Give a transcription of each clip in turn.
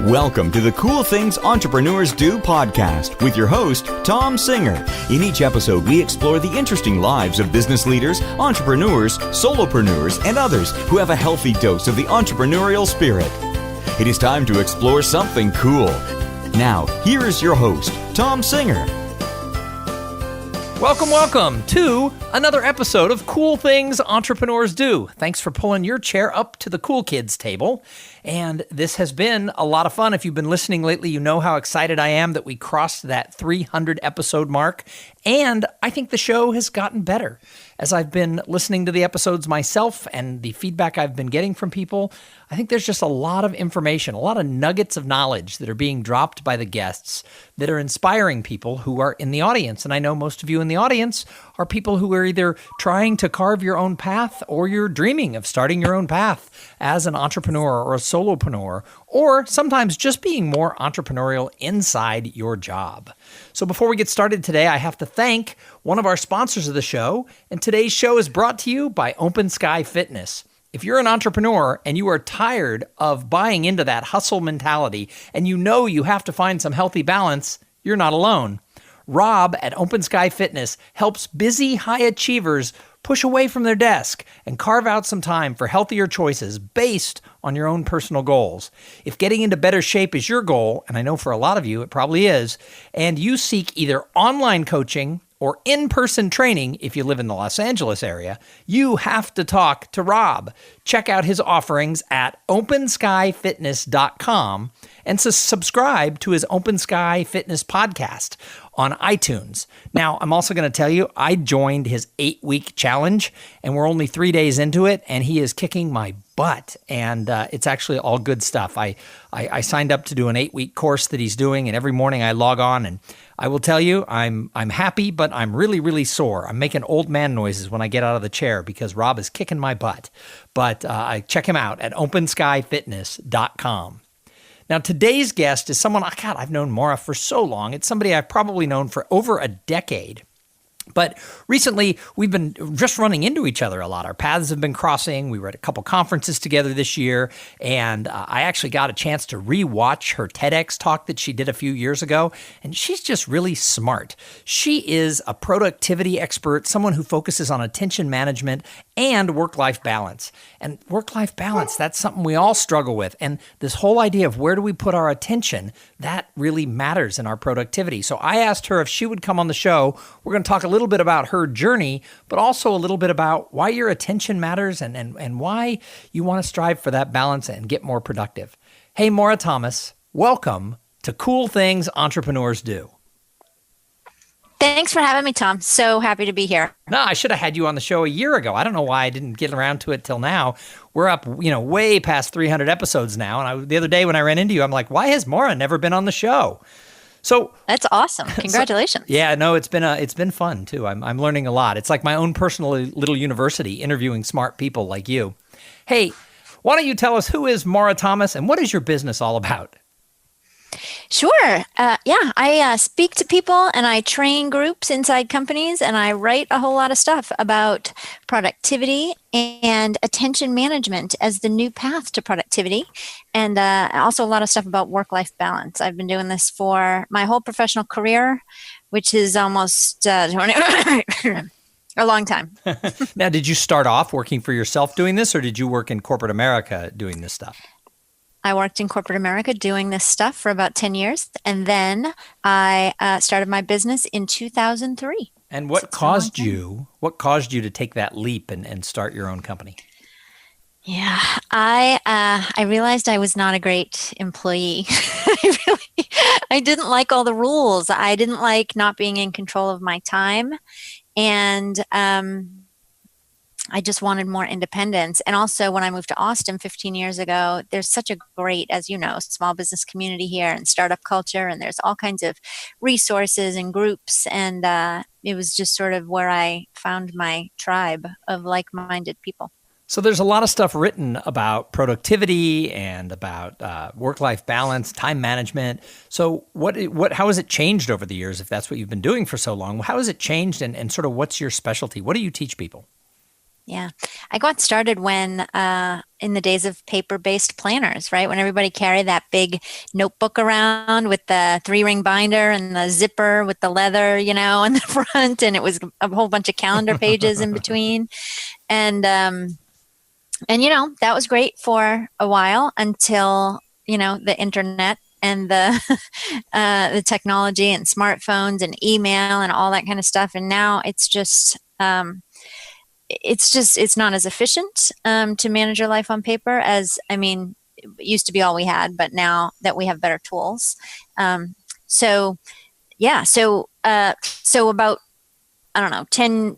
Welcome to the Cool Things Entrepreneurs Do podcast with your host, Thom Singer. In each episode, we explore the interesting lives of business leaders, entrepreneurs, solopreneurs, and others who have a healthy dose of the entrepreneurial spirit. It is time to explore something cool. Now, here is your host, Thom Singer. Welcome to another episode of Cool Things Entrepreneurs Do. Thanks for pulling your chair up to the cool kids table. And this has been a lot of fun. If you've been listening lately, you know how excited I am that we crossed that 300 episode mark. And I think the show has gotten better. As I've been listening to the episodes myself and the feedback I've been getting from people, I think there's just a lot of information, a lot of nuggets of knowledge that are being dropped by the guests that are inspiring people who are in the audience. And I know most of you in the audience are people who are either trying to carve your own path or you're dreaming of starting your own path as an entrepreneur or a solopreneur, or sometimes just being more entrepreneurial inside your job. So before we get started today, I have to thank one of our sponsors of the show, and today's show is brought to you by Open Sky Fitness. If you're an entrepreneur and you are tired of buying into that hustle mentality and you know you have to find some healthy balance, you're not alone. Rob at Open Sky Fitness helps busy high achievers push away from their desk and carve out some time for healthier choices based on your own personal goals. If getting into better shape is your goal, and I know for a lot of you it probably is, and you seek either online coaching or in-person training if you live in the Los Angeles area, you have to talk to Rob. Check out his offerings at openskyfitness.com and subscribe to his Open Sky Fitness podcast on iTunes. Now, I'm also going to tell you, I joined his 8-week challenge, and we're only 3 days into it, and he is kicking my butt, and it's actually all good stuff. I signed up to do an 8-week course that he's doing, and every morning I log on, and I will tell you, I'm happy, but I'm really, really sore. I'm making old man noises when I get out of the chair because Rob is kicking my butt. But I check him out at openskyfitness.com. Now, today's guest is someone, I've known Maura for so long. It's somebody I've probably known for over a decade. But recently, we've been just running into each other a lot. Our paths have been crossing. We were at a couple conferences together this year, and I actually got a chance to re-watch her TEDx talk that she did a few years ago, and she's just really smart. She is a productivity expert, someone who focuses on attention management and work-life balance. And work-life balance, that's something we all struggle with. And this whole idea of where do we put our attention, that really matters in our productivity. So I asked her if she would come on the show. We're going to talk a little bit about her journey, but also a little bit about why your attention matters and why you want to strive for that balance and get more productive. Hey, Maura Thomas, welcome to Cool Things Entrepreneurs Do. Thanks for having me, Thom. So happy to be here. No, I should have had you on the show a year ago. I don't know why I didn't get around to it till now. We're up, way past 300 episodes now. And the other day when I ran into you, I'm like, why has Maura never been on the show? So that's awesome. Congratulations. It's been fun too. I'm learning a lot. It's like my own personal little university interviewing smart people like you. Hey, why don't you tell us who is Maura Thomas and what is your business all about? Sure. I speak to people and I train groups inside companies and I write a whole lot of stuff about productivity and attention management as the new path to productivity. And also a lot of stuff about work-life balance. I've been doing this for my whole professional career, which is almost 20 a long time. Now, did you start off working for yourself doing this or did you work in corporate America doing this stuff? I worked in corporate America doing this stuff for about 10 years. And then I started my business in 2003. And what caused you to take that leap and start your own company? Yeah, I realized I was not a great employee. I didn't like all the rules. I didn't like not being in control of my time. And I just wanted more independence. And also when I moved to Austin 15 years ago, there's such a great, as you know, small business community here and startup culture. And there's all kinds of resources and groups. And it was just sort of where I found my tribe of like-minded people. So there's a lot of stuff written about productivity and about work-life balance, time management. So how has it changed over the years, if that's what you've been doing for so long? How has it changed and sort of what's your specialty? What do you teach people? Yeah. I got started when, in the days of paper-based planners, right? When everybody carried that big notebook around with the 3-ring binder and the zipper with the leather, on the front, and it was a whole bunch of calendar pages in between. And that was great for a while until, the internet and the technology and smartphones and email and all that kind of stuff. And now it's not as efficient to manage your life on paper as, it used to be all we had, but now that we have better tools. So about, I don't know, 10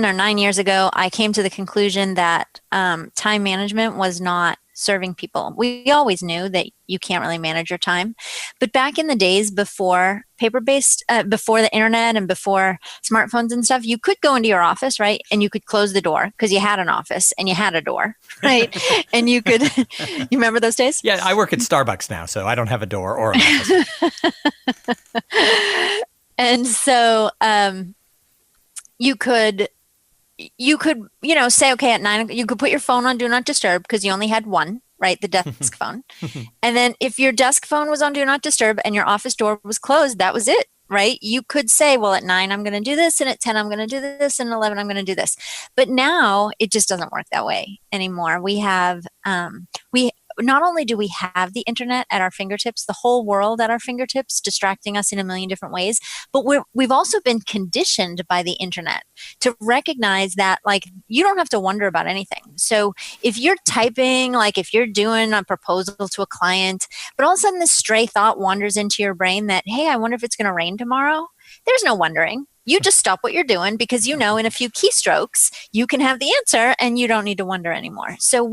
or 9 years ago, I came to the conclusion that time management was not serving people. We always knew that you can't really manage your time. But back in the days before paper-based, before the internet and before smartphones and stuff, you could go into your office, right? And you could close the door because you had an office and you had a door, right? And you could, you remember those days? Yeah, I work at Starbucks now, so I don't have a door or an office. And so you could say, okay, at 9, you could put your phone on Do Not Disturb because you only had one, right? The desk phone. And then if your desk phone was on Do Not Disturb and your office door was closed, that was it, right? You could say, well, at 9, I'm going to do this. And at 10, I'm going to do this. And at 11, I'm going to do this. But now it just doesn't work that way anymore. We have, not only do we have the internet at our fingertips, the whole world at our fingertips, distracting us in a million different ways, but we've also been conditioned by the internet to recognize that, you don't have to wonder about anything. So if you're typing, if you're doing a proposal to a client, but all of a sudden this stray thought wanders into your brain that, hey, I wonder if it's going to rain tomorrow. There's no wondering. You just stop what you're doing because in a few keystrokes, you can have the answer and you don't need to wonder anymore. So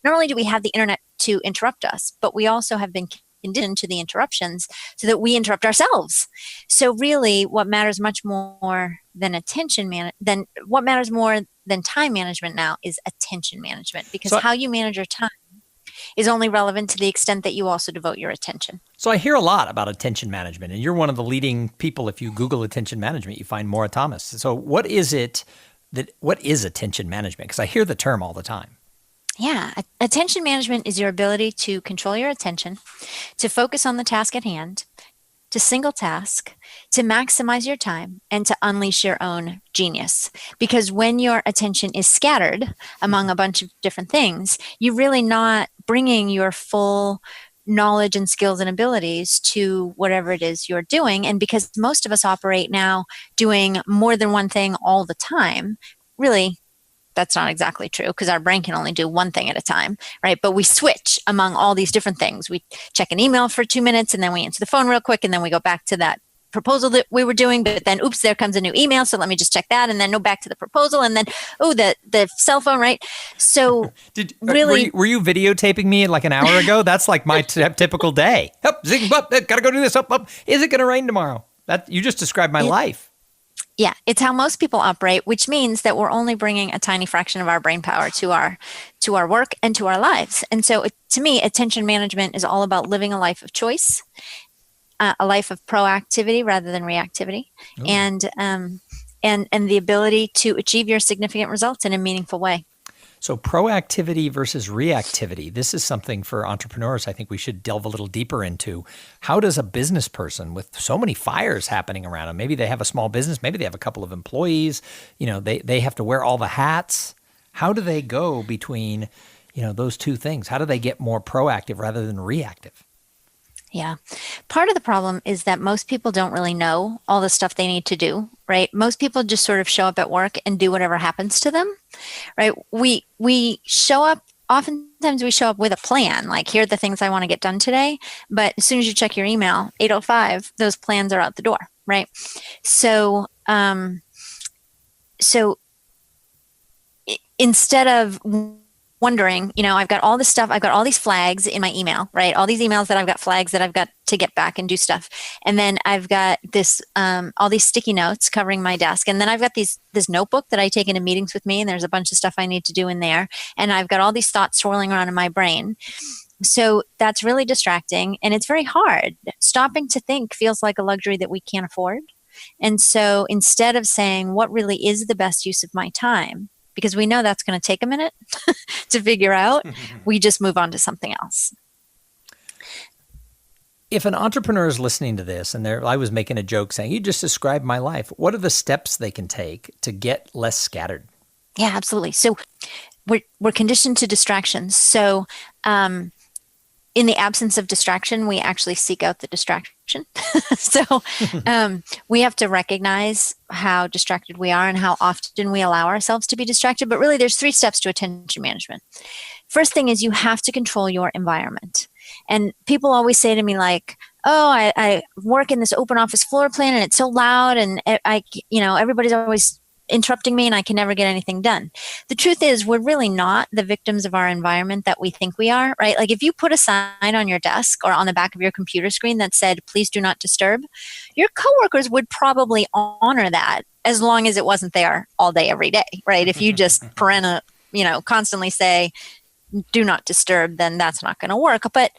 not only do we have the internet to interrupt us, but we also have been conditioned to the interruptions so that we interrupt ourselves. So really what matters much more than what matters more than time management now is attention management, because how you manage your time is only relevant to the extent that you also devote your attention. So I hear a lot about attention management, and you're one of the leading people. If you Google attention management, you find Maura Thomas. So what is attention management? Because I hear the term all the time. Yeah. Attention management is your ability to control your attention, to focus on the task at hand, to single task, to maximize your time, and to unleash your own genius. Because when your attention is scattered among a bunch of different things, you're really not bringing your full knowledge and skills and abilities to whatever it is you're doing. And because most of us operate now doing more than one thing all the time, really, that's not exactly true because our brain can only do one thing at a time, right? But we switch among all these different things. We check an email for 2 minutes and then we answer the phone real quick and then we go back to that proposal that we were doing, but then, oops, there comes a new email. So let me just check that and then no, back to the proposal and then, the cell phone, right? So really. Were you videotaping me like an hour ago? That's like my typical day. Up, zing, up, gotta go do this, up. Is it going to rain tomorrow? You just described my life. Yeah, it's how most people operate, which means that we're only bringing a tiny fraction of our brain power to our work and to our lives. And so to me, attention management is all about living a life of choice, a life of proactivity rather than reactivity, and the ability to achieve your significant results in a meaningful way. So proactivity versus reactivity. This is something for entrepreneurs I think we should delve a little deeper into. How does a business person with so many fires happening around them, maybe they have a small business, maybe they have a couple of employees, they have to wear all the hats. How do they go between, those two things? How do they get more proactive rather than reactive? Yeah. Part of the problem is that most people don't really know all the stuff they need to do, right? Most people just sort of show up at work and do whatever happens to them, right? We show up, oftentimes we show up with a plan, like here are the things I want to get done today. But as soon as you check your email, 8:05, those plans are out the door, right? So instead of wondering, I've got all this stuff, I've got all these flags in my email, right? All these emails that I've got flags that I've got to get back and do stuff. And then I've got this, all these sticky notes covering my desk. And then I've got this notebook that I take into meetings with me. And there's a bunch of stuff I need to do in there. And I've got all these thoughts swirling around in my brain. So that's really distracting and it's very hard. Stopping to think feels like a luxury that we can't afford. And so instead of saying what really is the best use of my time, because we know that's going to take a minute to figure out, we just move on to something else. If an entrepreneur is listening to this, and I was making a joke saying, you just described my life, what are the steps they can take to get less scattered? Yeah, absolutely. So we're conditioned to distractions. So in the absence of distraction, we actually seek out the distraction. So we have to recognize how distracted we are and how often we allow ourselves to be distracted. But really, there's 3 steps to attention management. First thing is you have to control your environment. And people always say to me like, oh, I work in this open office floor plan and it's so loud and everybody's always interrupting me and I can never get anything done. The truth is we're really not the victims of our environment that we think we are, right? Like if you put a sign on your desk or on the back of your computer screen that said, please do not disturb, your coworkers would probably honor that as long as it wasn't there all day, every day, right? If you just constantly say, do not disturb, then that's not going to work. But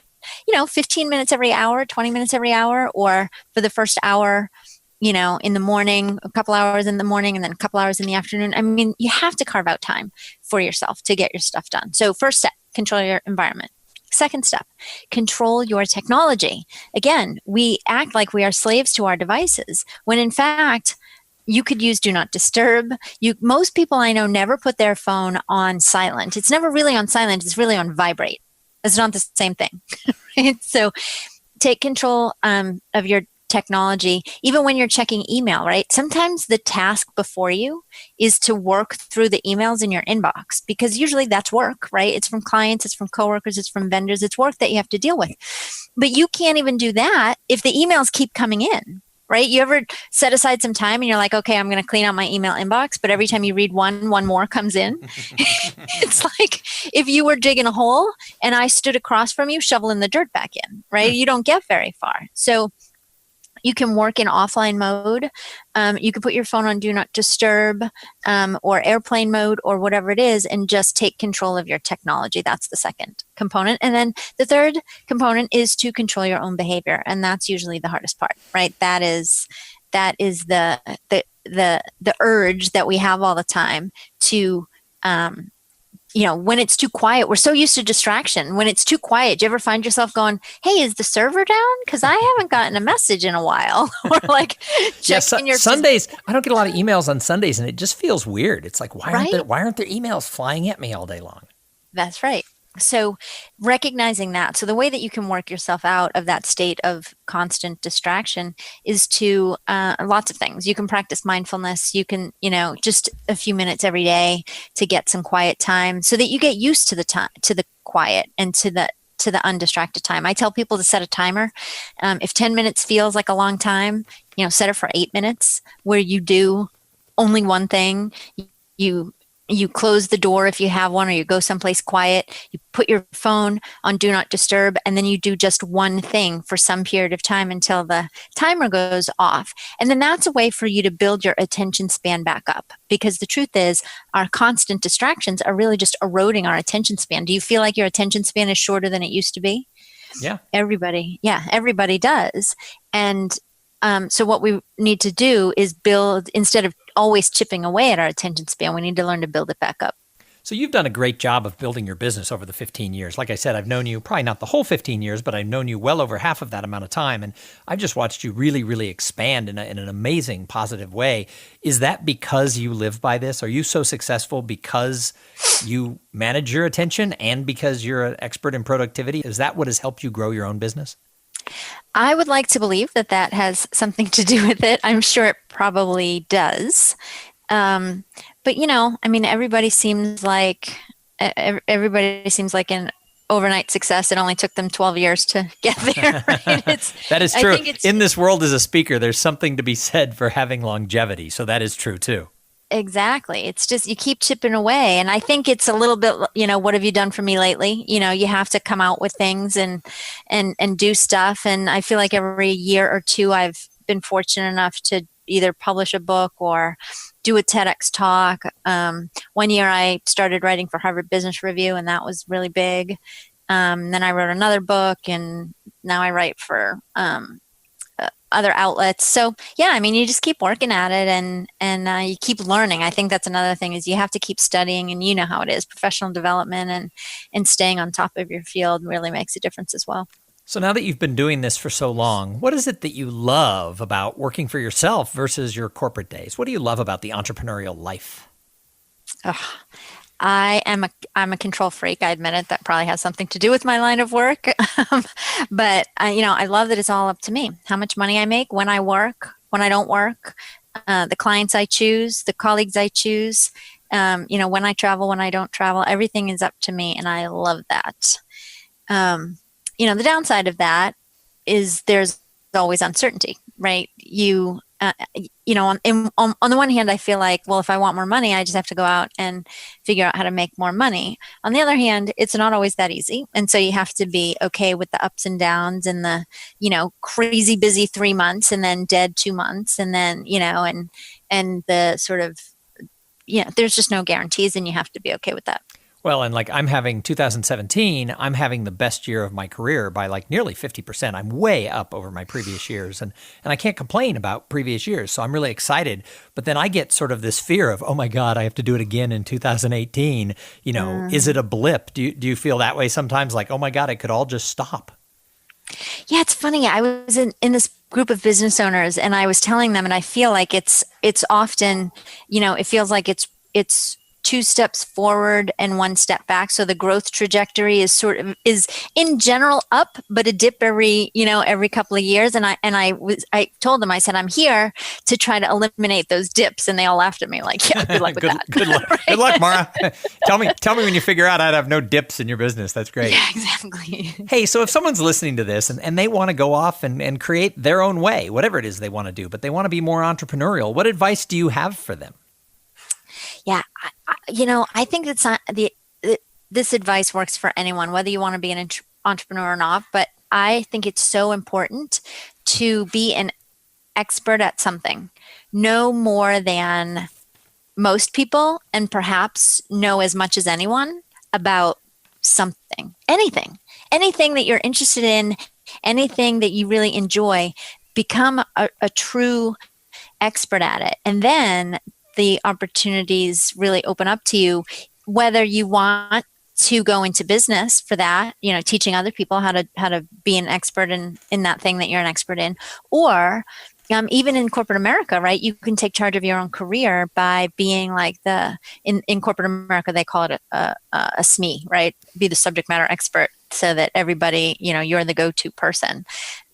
15 minutes every hour, 20 minutes every hour, or for the first hour, in the morning, a couple hours in the morning, and then a couple hours in the afternoon. I mean, you have to carve out time for yourself to get your stuff done. So first step, control your environment. Second step, control your technology. Again, we act like we are slaves to our devices, when in fact, you could use do not disturb. Most people I know never put their phone on silent. It's never really on silent. It's really on vibrate. It's not the same thing. Right? So take control of your technology, even when you're checking email, right? Sometimes the task before you is to work through the emails in your inbox, because usually that's work, right? It's from clients, it's from coworkers, it's from vendors, it's work that you have to deal with. But you can't even do that if the emails keep coming in. Right? You ever set aside some time and you're like, okay, I'm going to clean out my email inbox, but every time you read one more comes in. It's like if you were digging a hole and I stood across from you shoveling the dirt back in, right? You don't get very far. So you can work in offline mode. You can put your phone on do not disturb or airplane mode or whatever it is, and just take control of your technology. That's the second component. And then the third component is to control your own behavior. And that's usually the hardest part, right? That is the urge that we have all the time to when it's too quiet, we're so used to distraction. When it's too quiet, do you ever find yourself going, hey, is the server down? Because I haven't gotten a message in a while. Or like checking your Sundays. I don't get a lot of emails on Sundays, and it just feels weird. It's like, why Right? aren't there emails flying at me all day long? That's right. So recognizing that. So the way that you can work yourself out of that state of constant distraction is to lots of things. You can practice mindfulness. You can, just a few minutes every day to get some quiet time so that you get used to the time, to the quiet and to the undistracted time. I tell people to set a timer. If 10 minutes feels like a long time, set it for 8 minutes where you do only one thing. You close the door if you have one, or you go someplace quiet. You put your phone on do not disturb, and then you do just one thing for some period of time until the timer goes off. And then that's a way for you to build your attention span back up. Because the truth is, our constant distractions are really just eroding our attention span. Do you feel like your attention span is shorter than it used to be? Yeah. Everybody does. And so what we need to do is build, instead of always chipping away at our attention span, we need to learn to build it back up. So you've done a great job of building your business over the 15 years. Like I said, I've known you probably not the whole 15 years, but I've known you well over half of that amount of time. And I've just watched you really, really expand in an amazing, positive way. Is that because you live by this? Are you so successful because you manage your attention and because you're an expert in productivity? Is that what has helped you grow your own business? I would like to believe that has something to do with it. I'm sure it probably does. But everybody seems like an overnight success. It only took them 12 years to get there. Right? That is true. In this world as a speaker, there's something to be said for having longevity. So that is true too. Exactly. It's just you keep chipping away. And I think it's a little bit, what have you done for me lately? You have to come out with things and do stuff. And I feel like every year or two, I've been fortunate enough to either publish a book or do a TEDx talk. 1 year I started writing for Harvard Business Review, and that was really big. Then I wrote another book, and now I write for other outlets. So yeah, I mean, you just keep working at it and you keep learning. I think that's another thing is you have to keep studying, and you know how it is. Professional development and staying on top of your field really makes a difference as well. So now that you've been doing this for so long, what is it that you love about working for yourself versus your corporate days? What do you love about the entrepreneurial life? I'm a control freak. I admit it. That probably has something to do with my line of work. But I love that it's all up to me. How much money I make, when I work, when I don't work, the clients I choose, the colleagues I choose, when I travel, when I don't travel, everything is up to me. And I love that. The downside of that is there's always uncertainty, right? On the one hand, I feel like, well, if I want more money, I just have to go out and figure out how to make more money. On the other hand, it's not always that easy. And so you have to be okay with the ups and downs and the, crazy busy 3 months and then dead 2 months. And then, and the sort of, there's just no guarantees, and you have to be okay with that. Well, and I'm having 2017, I'm having the best year of my career by nearly 50%. I'm way up over my previous years. And I can't complain about previous years. So I'm really excited. But then I get sort of this fear of, oh my God, I have to do it again in 2018. Is it a blip? Do you feel that way sometimes? Like, oh my God, it could all just stop. Yeah, it's funny. I was in this group of business owners, and I was telling them, and I feel like it's often, it feels like it's 2 steps forward and 1 step back. So the growth trajectory is in general up, but a dip every couple of years. And I told them, I said, I'm here to try to eliminate those dips. And they all laughed at me like, yeah, good luck with that. Good luck. Right? Good luck, Maura. Tell me when you figure out how to have no dips in your business. That's great. Yeah, exactly. Hey, so if someone's listening to this and they want to go off and create their own way, whatever it is they want to do, but they want to be more entrepreneurial, what advice do you have for them? Yeah, I think that's this advice works for anyone, whether you want to be an entrepreneur or not. But I think it's so important to be an expert at something, know more than most people, and perhaps know as much as anyone about something, anything that you're interested in, anything that you really enjoy. Become a true expert at it, and then the opportunities really open up to you, whether you want to go into business for that, teaching other people how to be an expert in that thing that you're an expert in, or even in corporate America, right? You can take charge of your own career by being like in corporate America, they call it a SME, right? Be the subject matter expert, so that everybody, you're the go-to person.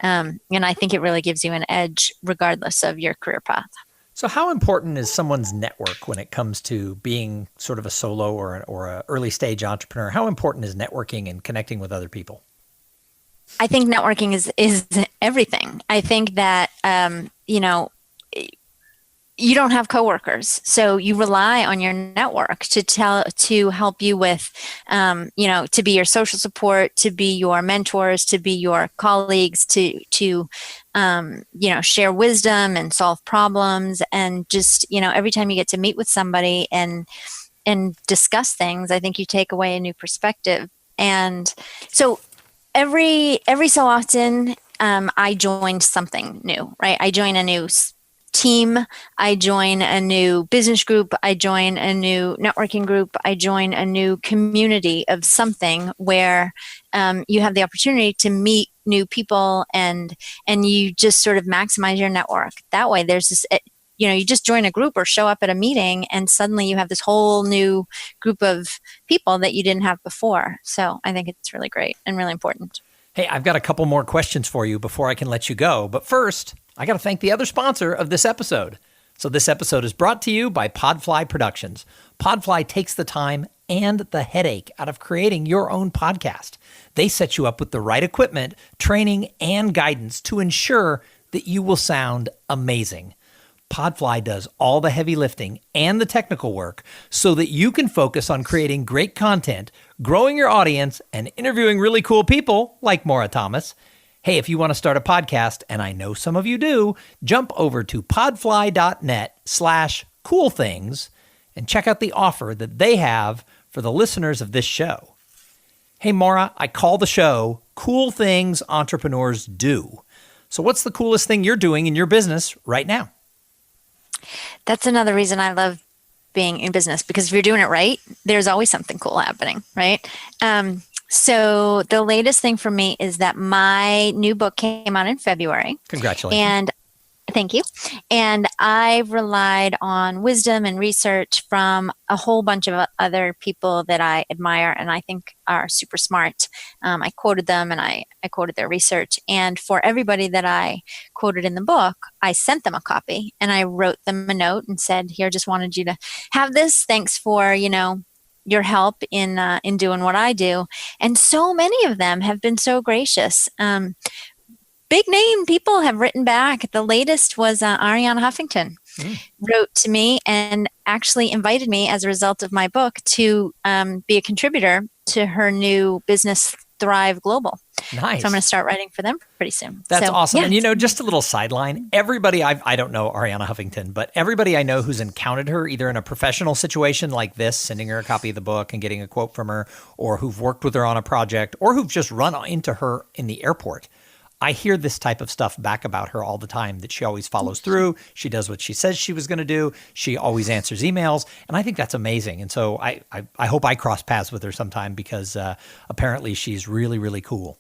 And I think it really gives you an edge regardless of your career path. So how important is someone's network when it comes to being sort of a solo or a early stage entrepreneur? How important is networking and connecting with other people? I think networking is everything. I think that, you don't have coworkers, so you rely on your network to help you with, to be your social support, to be your mentors, to be your colleagues, to share wisdom and solve problems, and just, every time you get to meet with somebody and discuss things, I think you take away a new perspective. And so every so often, I joined something new, right? I join a new team, I join a new business group, I join a new networking group, I join a new community of something where you have the opportunity to meet new people and you just sort of maximize your network. That way there's this, you just join a group or show up at a meeting and suddenly you have this whole new group of people that you didn't have before. So I think it's really great and really important. Hey, I've got a couple more questions for you before I can let you go. But first, I got to thank the other sponsor of this episode. So this episode is brought to you by PodFly Productions. PodFly takes the time and the headache out of creating your own podcast. They set you up with the right equipment, training, and guidance to ensure that you will sound amazing. PodFly does all the heavy lifting and the technical work so that you can focus on creating great content, growing your audience, and interviewing really cool people like Maura Thomas. Hey, if you want to start a podcast, and I know some of you do, jump over to podfly.net/coolthings and check out the offer that they have for the listeners of this show. Hey, Maura, I call the show Cool Things Entrepreneurs Do. So what's the coolest thing you're doing in your business right now? That's another reason I love being in business, because if you're doing it right, there's always something cool happening, right? So the latest thing for me is that my new book came out in February. Congratulations. And thank you. And I've relied on wisdom and research from a whole bunch of other people that I admire and I think are super smart. I quoted them and I quoted their research. And for everybody that I quoted in the book, I sent them a copy and I wrote them a note and said, here, just wanted you to have this. Thanks for, your help in doing what I do. And so many of them have been so gracious. Big name people have written back. The latest was Ariana Huffington wrote to me and actually invited me as a result of my book to be a contributor to her new business, Thrive Global. Nice. So I'm going to start writing for them pretty soon. That's awesome. Yeah. And just a little sideline, everybody, I don't know Ariana Huffington, but everybody I know who's encountered her either in a professional situation like this, sending her a copy of the book and getting a quote from her, or who've worked with her on a project, or who've just run into her in the airport, I hear this type of stuff back about her all the time, that she always follows through. She does what she says she was going to do. She always answers emails. And I think that's amazing. And so I hope I cross paths with her sometime, because apparently she's really, really cool.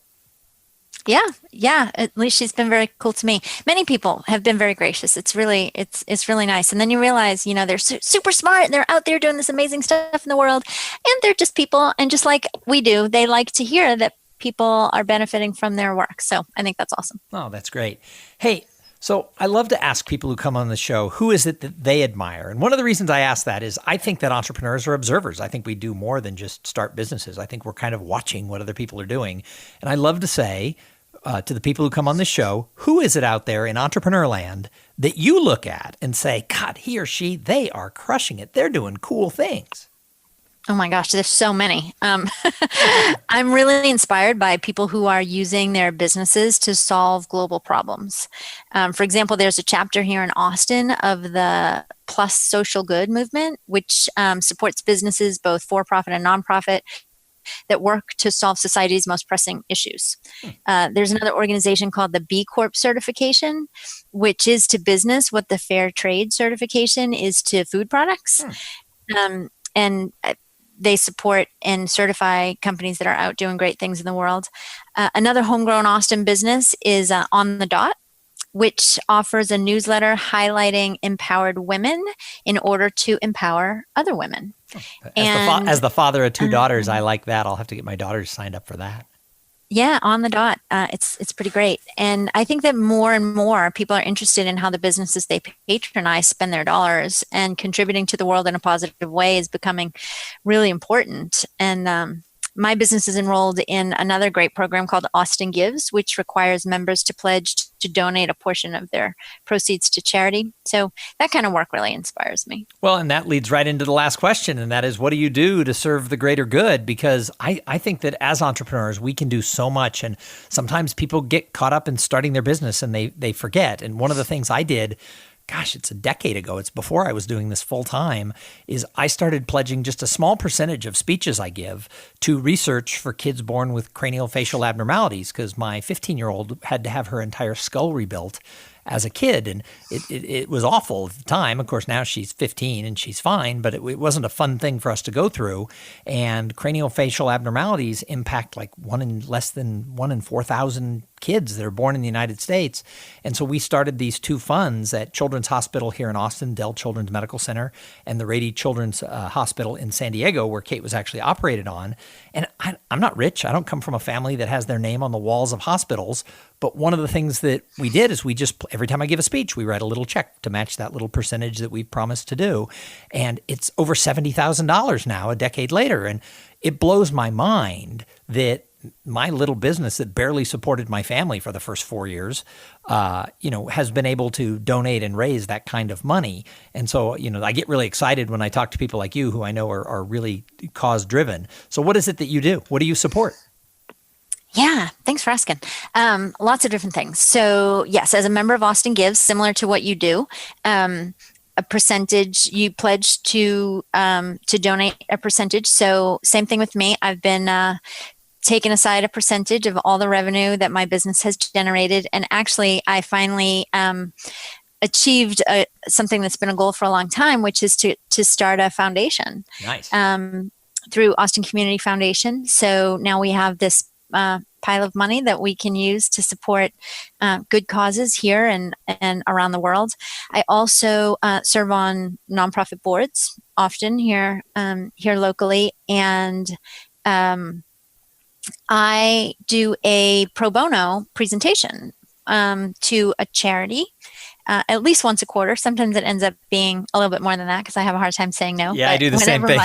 Yeah. At least she's been very cool to me. Many people have been very gracious. It's really nice. And then you realize, they're super smart and they're out there doing this amazing stuff in the world. And they're just people. And just like we do, they like to hear that people are benefiting from their work. So I think that's awesome. Oh, that's great. Hey, so I love to ask people who come on the show, who is it that they admire? And one of the reasons I ask that is I think that entrepreneurs are observers. I think we do more than just start businesses. I think we're kind of watching what other people are doing. And I love to say to the people who come on this show, who is it out there in entrepreneur land that you look at and say, God, he or she, they are crushing it. They're doing cool things. Oh my gosh, there's so many. I'm really inspired by people who are using their businesses to solve global problems. For example, there's a chapter here in Austin of the Plus Social Good movement, which supports businesses, both for-profit and nonprofit, that work to solve society's most pressing issues. There's another organization called the B Corp certification, which is to business what the Fair Trade certification is to food products. And they support and certify companies that are out doing great things in the world. Another homegrown Austin business is On the Dot, which offers a newsletter highlighting empowered women in order to empower other women. As the father of two daughters, I like that. I'll have to get my daughters signed up for that. Yeah, On the Dot. It's pretty great. And I think that more and more people are interested in how the businesses they patronize spend their dollars, and contributing to the world in a positive way is becoming really important. And my business is enrolled in another great program called Austin Gives, which requires members to pledge to donate a portion of their proceeds to charity. So that kind of work really inspires me. Well, and that leads right into the last question, and that is, what do you do to serve the greater good? Because I think that as entrepreneurs, we can do so much, and sometimes people get caught up in starting their business and they forget. And one of the things I did, gosh, it's a decade ago, it's before I was doing this full time, is I started pledging just a small percentage of speeches I give to research for kids born with craniofacial abnormalities, because my 15-year-old had to have her entire skull rebuilt as a kid, and it was awful at the time. Of course, now she's 15 and she's fine, but it wasn't a fun thing for us to go through. And craniofacial abnormalities impact like less than 1 in 4,000 kids that are born in the United States. And so we started these two funds at Children's Hospital here in Austin, Dell Children's Medical Center, and the Rady Children's Hospital in San Diego, where Kate was actually operated on. And I'm not rich. I don't come from a family that has their name on the walls of hospitals. But one of the things that we did is we just, every time I give a speech, we write a little check to match that little percentage that we promised to do. And it's over $70,000 now, a decade later. And it blows my mind that my little business that barely supported my family for the first 4 years, has been able to donate and raise that kind of money. And so, I get really excited when I talk to people like you, who I know are really cause driven. So what is it that you do? What do you support? Yeah, thanks for asking. Lots of different things. So yes, as a member of Austin Gives, similar to what you do, a percentage, you pledge to donate a percentage. So same thing with me. I've been taken aside a percentage of all the revenue that my business has generated. And actually, I finally achieved something that's been a goal for a long time, which is to start a foundation. Nice. Through Austin Community Foundation. So now we have this pile of money that we can use to support good causes here and around the world. I also serve on nonprofit boards often here locally, and I do a pro bono presentation to a charity at least once a quarter. Sometimes it ends up being a little bit more than that because I have a hard time saying no. Yeah, I do the same thing.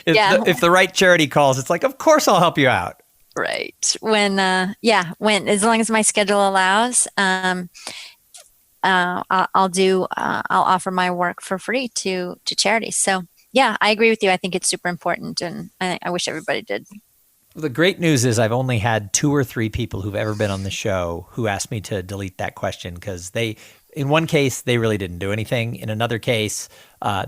If the right charity calls, it's like, of course I'll help you out. Right. When as long as my schedule allows, I'll offer my work for free to charities. So yeah, I agree with you. I think it's super important, and I wish everybody did. Well, the great news is I've only had 2 or 3 people who've ever been on the show who asked me to delete that question because in one case, they really didn't do anything. In another case,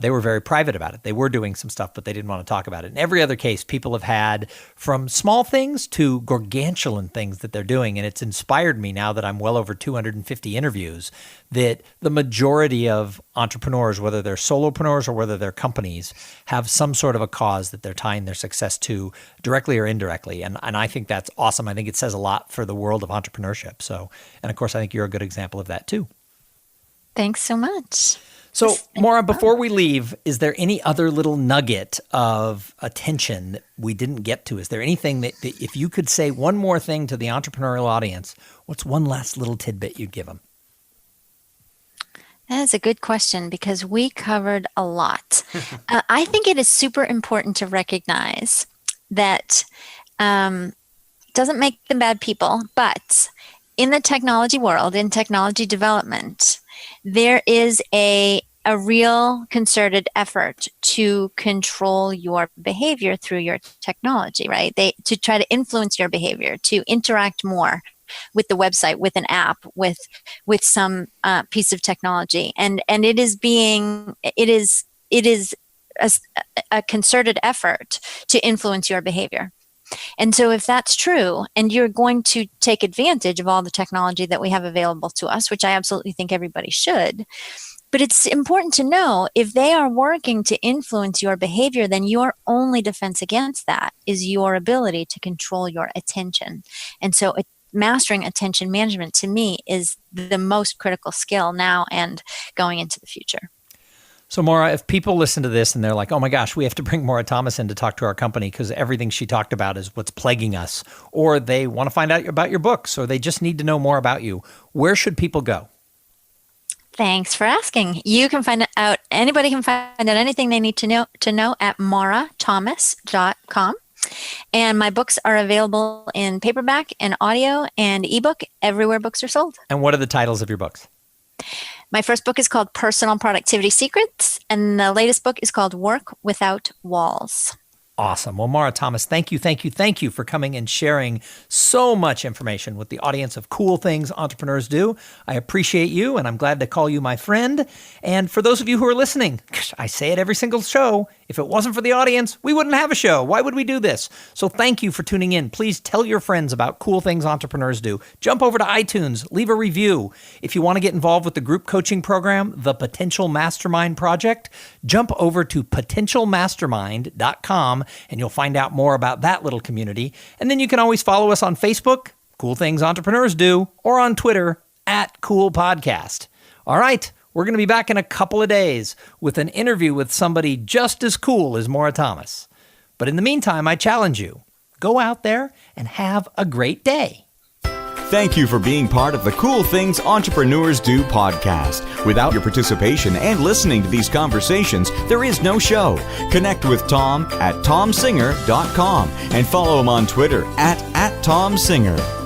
they were very private about it. They were doing some stuff, but they didn't want to talk about it. In every other case, people have had from small things to gargantuan things that they're doing. And it's inspired me now that I'm well over 250 interviews that the majority of entrepreneurs, whether they're solopreneurs or whether they're companies, have some sort of a cause that they're tying their success to directly or indirectly. And I think that's awesome. I think it says a lot for the world of entrepreneurship. So, and of course, I think you're a good example of that too. Thanks so much. So, Maura, before we leave, is there any other little nugget of attention that we didn't get to? Is there anything that if you could say one more thing to the entrepreneurial audience, what's one last little tidbit you'd give them? That is a good question because we covered a lot. I think it is super important to recognize that doesn't make them bad people, but in the technology world, in technology development, there is a real concerted effort to control your behavior through your technology, right? To try to influence your behavior, to interact more with the website, with an app, with some piece of technology, and it is a concerted effort to influence your behavior. And so if that's true, and you're going to take advantage of all the technology that we have available to us, which I absolutely think everybody should, but it's important to know if they are working to influence your behavior, then your only defense against that is your ability to control your attention. And so mastering attention management to me is the most critical skill now and going into the future. So, Maura, if people listen to this and they're like, oh my gosh, we have to bring Maura Thomas in to talk to our company because everything she talked about is what's plaguing us, or they want to find out about your books, or they just need to know more about you, where should people go? Thanks for asking. Anybody can find out anything they need to know at maurathomas.com. And my books are available in paperback and audio and ebook everywhere books are sold. And what are the titles of your books? My first book is called Personal Productivity Secrets, and the latest book is called Work Without Walls. Awesome. Well, Maura Thomas, thank you for coming and sharing so much information with the audience of Cool Things Entrepreneurs Do. I appreciate you, and I'm glad to call you my friend. And for those of you who are listening, I say it every single show, if it wasn't for the audience, we wouldn't have a show. Why would we do this? So thank you for tuning in. Please tell your friends about Cool Things Entrepreneurs Do. Jump over to iTunes, leave a review. If you want to get involved with the group coaching program, the Potential Mastermind Project, jump over to potentialmastermind.com and you'll find out more about that little community. And then you can always follow us on Facebook, Cool Things Entrepreneurs Do, or on Twitter @CoolPodcast. All right, we're going to be back in a couple of days with an interview with somebody just as cool as Maura Thomas. But in the meantime, I challenge you, go out there and have a great day. Thank you for being part of the Cool Things Entrepreneurs Do podcast. Without your participation and listening to these conversations, there is no show. Connect with Thom at thomsinger.com and follow him on Twitter @ThomSinger.